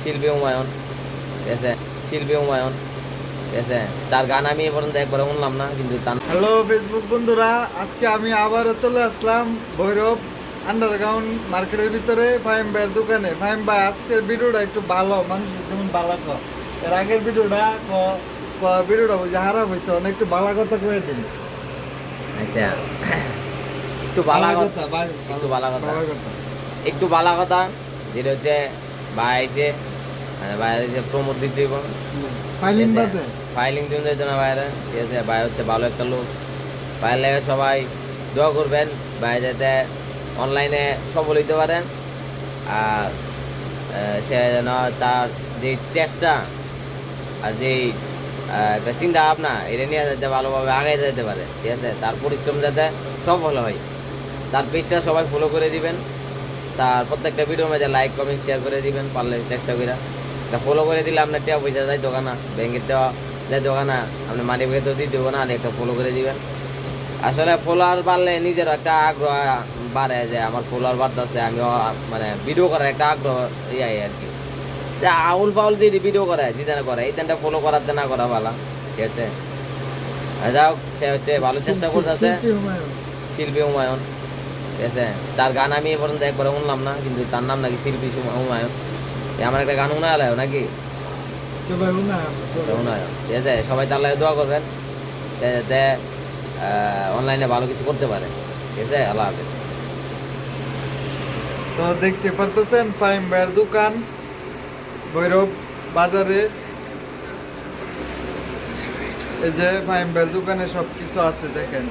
শিল্পী হুমায়ুন, ঠিক আছে, শিল্পী হুমায়ুন, ঠিক আছে। তার গান আমি এ পর্যন্ত একবার শুনলাম না, কিন্তু তার হ্যালো ফেসবুক বন্ধুরা, আজকে আমি আবারও চলে আসলাম ভৈরব আন্ডারগ্রাউন্ড মার্কেটের ভিতরে ফাহিম ভাইয়ের দোকানে। ফাহিম ভাই, আজকের ভিডিওটা একটু ভালো, মানুষ যেমন ভালো এর আগের ভিডিওটা ভিডিওটা বুঝে খারাপ হয়েছে, অনেক একটু ভালো কথা কয়ে দিন। আচ্ছা একটু বালা কথা, একটু বালা কথা, একটু বালা কথা, যেটা হচ্ছে ভাই আইসে, ভাই আইসে প্রমোট দিতে দিব, ফাইলিং বাদে ফাইলিং দিন যাইতো না বাইরে, ঠিক আছে। ভাই হচ্ছে ভালো একটা লোক, ভাইয়ের লেগে সবাই দোয়া করবেন, ভাই যাতে অনলাইনে সফল হইতে পারেন। আর সে যেন তার যে চেষ্টা আর যেই একটা চিন্তা ভাবনা এটা নিয়ে যাতে ভালোভাবে আগে যেতে পারে, ঠিক আছে। তার পরিশ্রম যাতে সফল হয়। তার পেজটা সবাই ফলো করে দিবেন, তার প্রত্যেকটা ভিডিওর মধ্যে লাইক কমেন্ট শেয়ার করে দিবেন, পারলে চেষ্টা করে এটা ফলো করে দিলে আপনার টাকা পয়সা যায় দোকানা, ব্যাংকের দেওয়া যায় দোকানা, আপনি মানি ব্যাগে তো দিয়ে দেবো না, আর একটা ফলো করে দিবেন। আসলে ফলোয়ার বাড়লে নিজের একটা আগ্রহ বাড়ে, যে আমার ফলোয়ার বাড়তেছে, আমি মানে ভিডিও করার একটা আগ্রহ ইয়াই আর কি। যে আউল ফাউল দিয়ে ভিডিও করে জিদানা করে, এই তিনটা ফলো করাতে না করা ভালো, ঠিক আছে। যাও, সে হচ্ছে ভালো চেষ্টা করতেছে, শিল্পী হুমায়ুন, ঠিক আছে। তার গান আমি এ পর্যন্ত একবার শুনলাম না, কিন্তু তার নাম নাকি শিল্পী হুমায়ুন। আমার একটা গান শোনা এলাও নাকি হুমায়ুন, ঠিক আছে। সবাই তার লাগে দোয়া করবেন যাতে অনলাইনে ভালো কিছু করতে পারে, ঠিক আছে। আল্লাহ হাফেজ। তো দেখতে পারতেছেন ফাহিম ভাইয়ের দোকান ভৈরব বাজারে। এই যে ফাহিম ভাইয়ের দোকানে সবকিছু আছে, দেখেন।